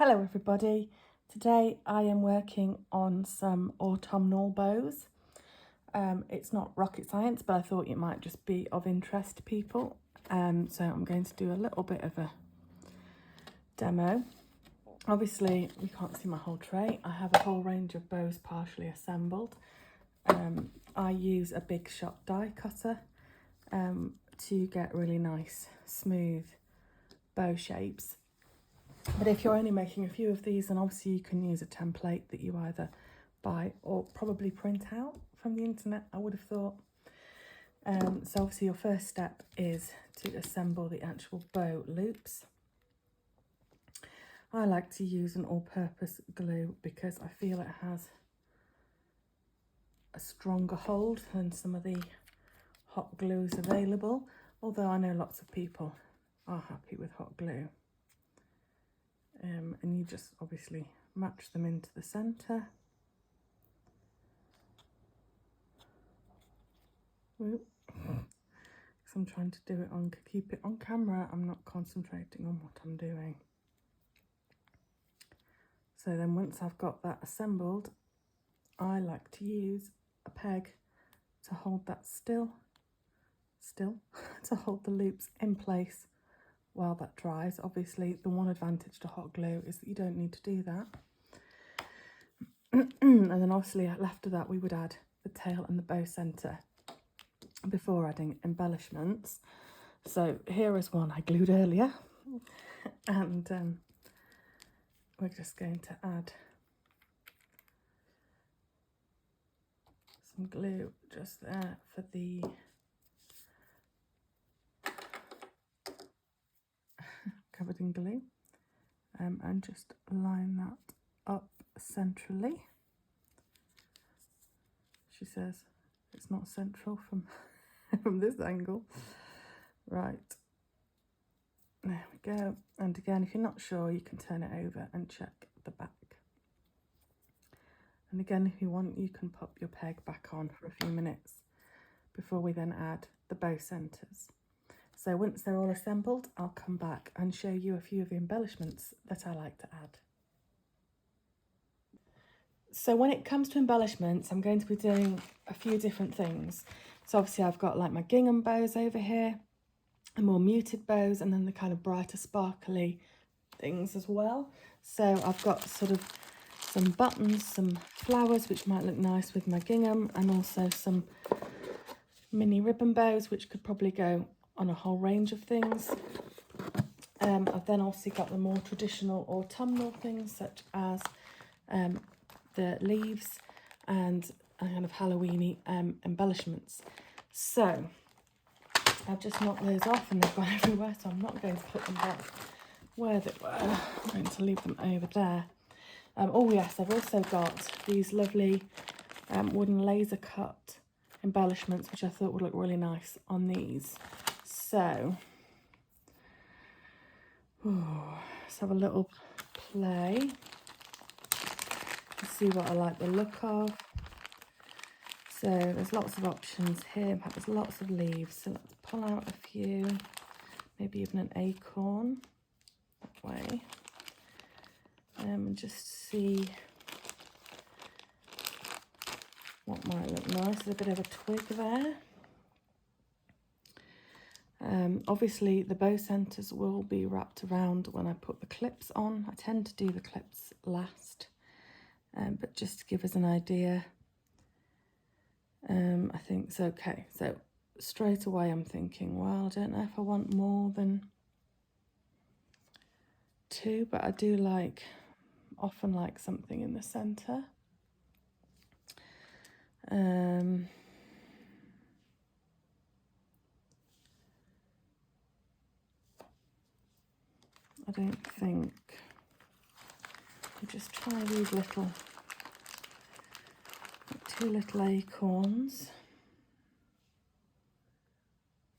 Hello everybody, today I am working on some autumnal bows. It's not rocket science, but I thought it might just be of interest to people. So I'm going to do a little bit of a demo. Obviously you can't see my whole tray. I have a whole range of bows partially assembled. I use a big shot die cutter to get really nice smooth bow shapes. But if you're only making a few of these, then obviously you can use a template that you either buy or probably print out from the internet, I would have thought. So obviously your first step is to assemble the actual bow loops. I like to use an all-purpose glue because I feel it has a stronger hold than some of the hot glues available, although I know lots of people are happy with hot glue. And you just obviously match them into the centre. So I'm trying to do it keep it on camera. I'm not concentrating on what I'm doing. So then once I've got that assembled, I like to use a peg to hold that still to hold the loops in place while that dries. Obviously the one advantage to hot glue is that you don't need to do that. And then obviously after that we would add the tail and the bow centre before adding embellishments. So here is one I glued earlier, and we're just going to add some glue just there for the covered in glue, and just line that up centrally. She says it's not central from from this angle. Right, there we go. And again, if you're not sure, you can turn it over and check the back. And again, if you want, you can pop your peg back on for a few minutes before we then add the bow centres. So once they're all assembled, I'll come back and show you a few of the embellishments that I like to add. So when it comes to embellishments, I'm going to be doing a few different things. So obviously I've got like my gingham bows over here, the more muted bows, and then the kind of brighter sparkly things as well. So I've got sort of some buttons, some flowers which might look nice with my gingham, and also some mini ribbon bows which could probably go on a whole range of things. I've then also got the more traditional autumnal things such as the leaves and kind of Halloweeny embellishments. So I've just knocked those off and they've gone everywhere, so I'm not going to put them back where they were. I'm going to leave them over there. Oh yes, I've also got these lovely wooden laser cut embellishments which I thought would look really nice on these. So let's have a little play. See what I like the look of. So there's lots of options here. In fact, there's lots of leaves. So let's pull out a few, maybe even an acorn that way, and just see what might look nice. There's a bit of a twig there. Obviously the bow centres will be wrapped around when I put the clips on. I tend to do the clips last, but just to give us an idea, I think it's okay. So straight away I'm thinking, well, I don't know if I want more than 2, but I do often like something in the centre. I don't think, I just try these little, 2 little acorns.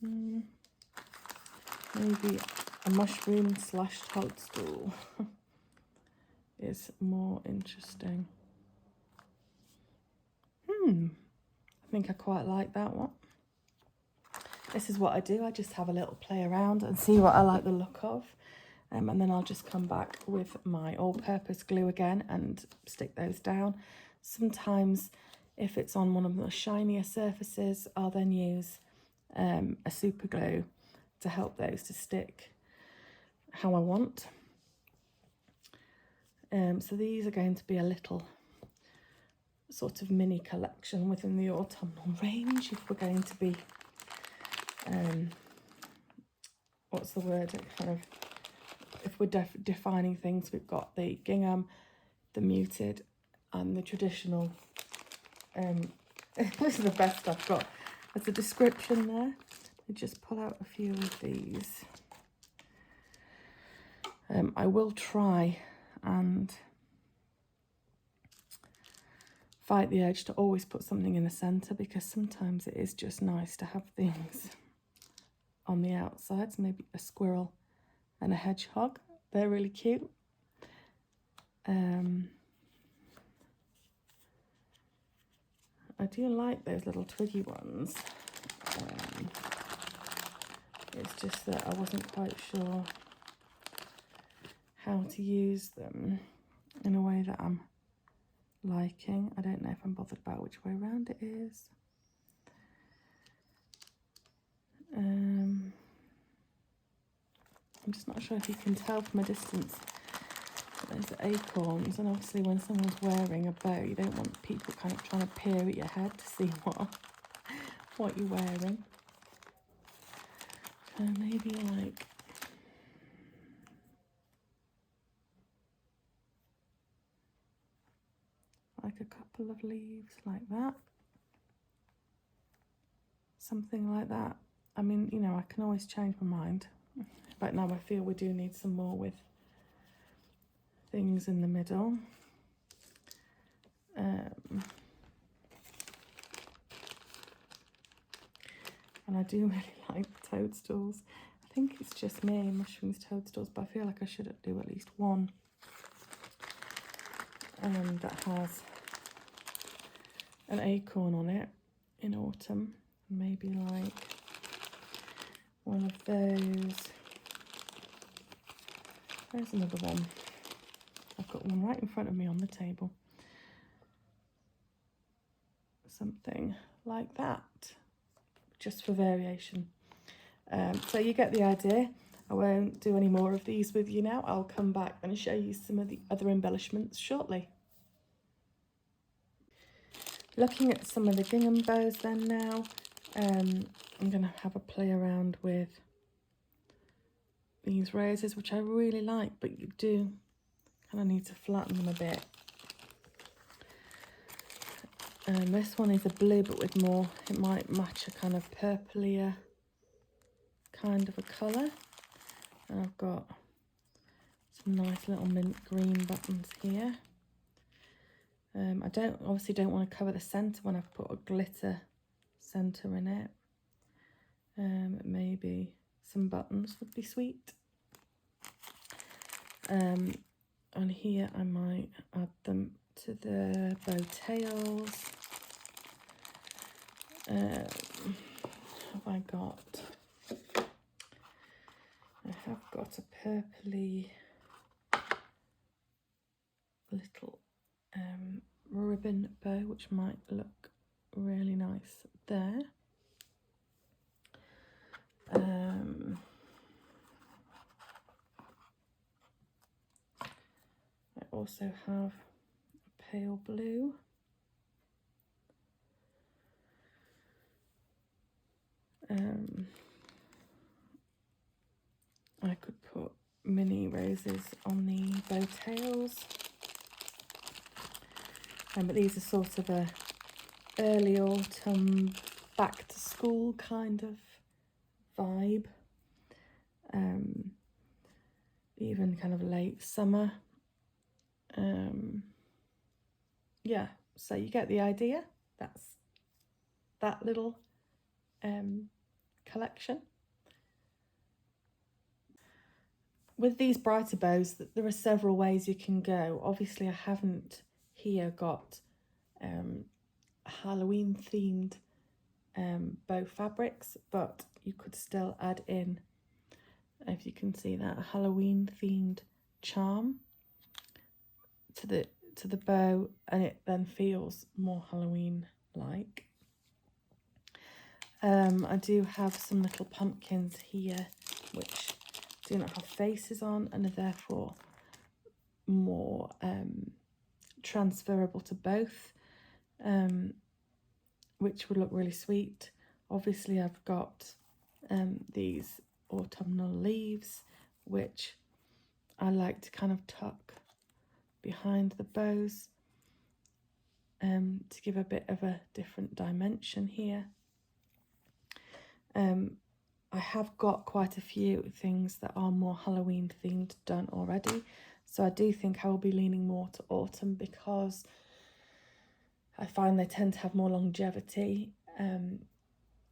Maybe a mushroom / toadstool is more interesting. I think I quite like that one. This is what I do. I just have a little play around and see what I like the look of. And then I'll just come back with my all-purpose glue again and stick those down. Sometimes if it's on one of the shinier surfaces, I'll then use a super glue to help those to stick how I want. So these are going to be a little sort of mini collection within the autumnal range. If we're going to be, what's the word, kind of, if we're defining things, we've got the gingham, the muted, and the traditional. This is the best I've got. There's a description there. I just pull out a few of these. I will try and fight the urge to always put something in the centre, because sometimes it is just nice to have things on the outsides. Maybe a squirrel and a hedgehog. They're really cute. I do like those little twiggy ones. It's just that I wasn't quite sure how to use them in a way that I'm liking. I don't know if I'm bothered about which way around it is. I'm just not sure if you can tell from a distance. There's acorns, and obviously when someone's wearing a bow, you don't want people kind of trying to peer at your head to see what you're wearing. So maybe like a couple of leaves like that. Something like that. I mean, you know, I can always change my mind. But now I feel we do need some more with things in the middle. And I do really like toadstools. I think it's just me, mushrooms, toadstools, but I feel like I should do at least one that has an acorn on it in autumn. Maybe like one of those. There's another one. I've got one right in front of me on the table. Something like that, just for variation. So you get the idea. I won't do any more of these with you now. I'll come back and show you some of the other embellishments shortly. Looking at some of the gingham bows then now, I'm going to have a play around with these roses, which I really like, but you do kind of need to flatten them a bit. This one is a blue, but with more, it might match a kind of purplier kind of a colour. And I've got some nice little mint green buttons here. I obviously don't want to cover the centre when I've put a glitter centre in it. Maybe some buttons would be sweet. And here I might add them to the bow tails. Have I got? I have got a purpley little ribbon bow, which might look really nice there. I also have a pale blue. I could put mini roses on the bow tails. But these are sort of a early autumn, back to school kind of vibe. Even kind of late summer. Yeah, so you get the idea. That's that little collection. With these brighter bows, there are several ways you can go. Obviously, I haven't here got Halloween themed bow fabrics, but you could still add in if you can see that, a Halloween themed charm to the bow, and it then feels more Halloween like. I do have some little pumpkins here which do not have faces on and are therefore more transferable to both, which would look really sweet. Obviously I've got these autumnal leaves which I like to kind of tuck behind the bows to give a bit of a different dimension here. I have got quite a few things that are more Halloween themed done already, so I do think I will be leaning more to autumn because I find they tend to have more longevity in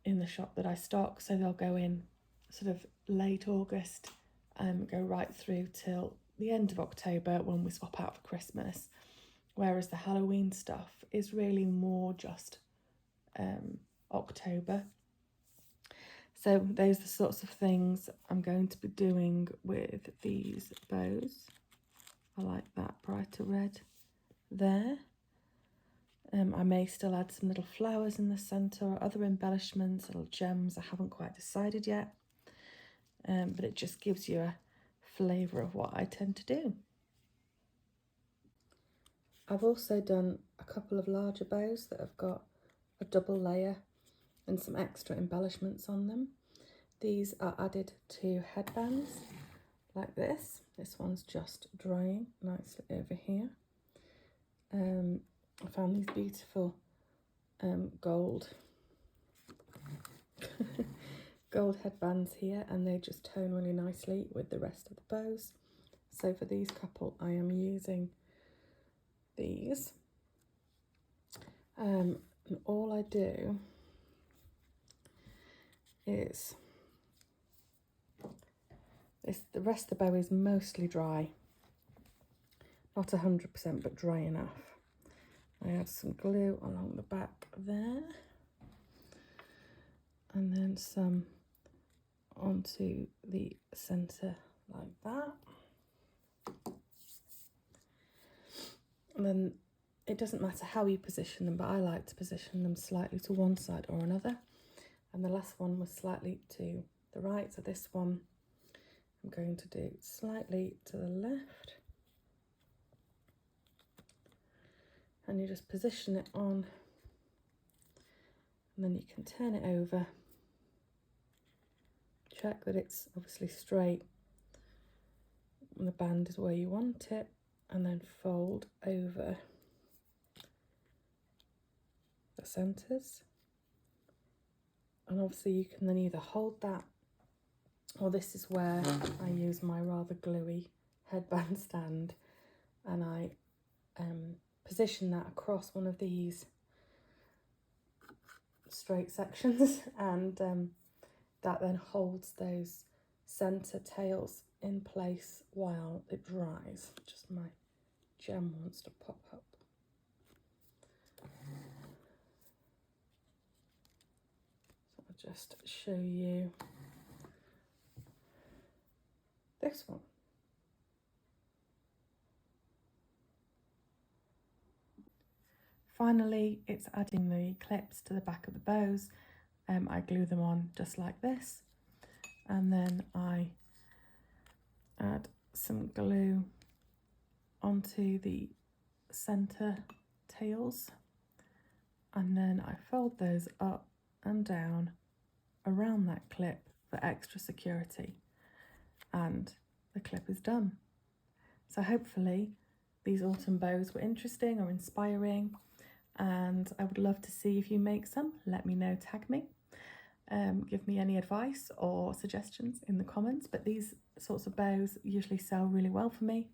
the shop that I stock, so they'll go in sort of late August and go right through till the end of October when we swap out for Christmas, whereas the Halloween stuff is really more just October. So those are the sorts of things I'm going to be doing with these bows. I like that brighter red there. I may still add some little flowers in the centre or other embellishments, little gems. I haven't quite decided yet, but it just gives you a flavour of what I tend to do. I've also done a couple of larger bows that have got a double layer and some extra embellishments on them. These are added to headbands like this. This one's just drying nicely over here. I found these beautiful gold headbands here, and they just tone really nicely with the rest of the bows. So for these couple I am using these, and all I do is the rest of the bow is mostly dry, not 100% but dry enough. I add some glue along the back there and then some onto the centre like that. And then it doesn't matter how you position them, but I like to position them slightly to one side or another. And the last one was slightly to the right, so this one I'm going to do slightly to the left. And you just position it on, and then you can turn it over, check that it's obviously straight and the band is where you want it, and then fold over the centres. And obviously you can then either hold that, or this is where I use my rather gluey headband stand, and I position that across one of these straight sections, and that then holds those centre tails in place while it dries. Just my gem wants to pop up. So I'll just show you this one. Finally, it's adding the clips to the back of the bows. I glue them on just like this, and then I add some glue onto the centre tails, and then I fold those up and down around that clip for extra security, and the clip is done. So hopefully these autumn bows were interesting or inspiring, and I would love to see if you make some. Let me know, tag me, give me any advice or suggestions in the comments, but these sorts of bows usually sell really well for me.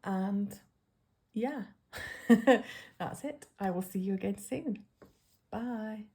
And yeah, that's it. I will see you again soon. Bye.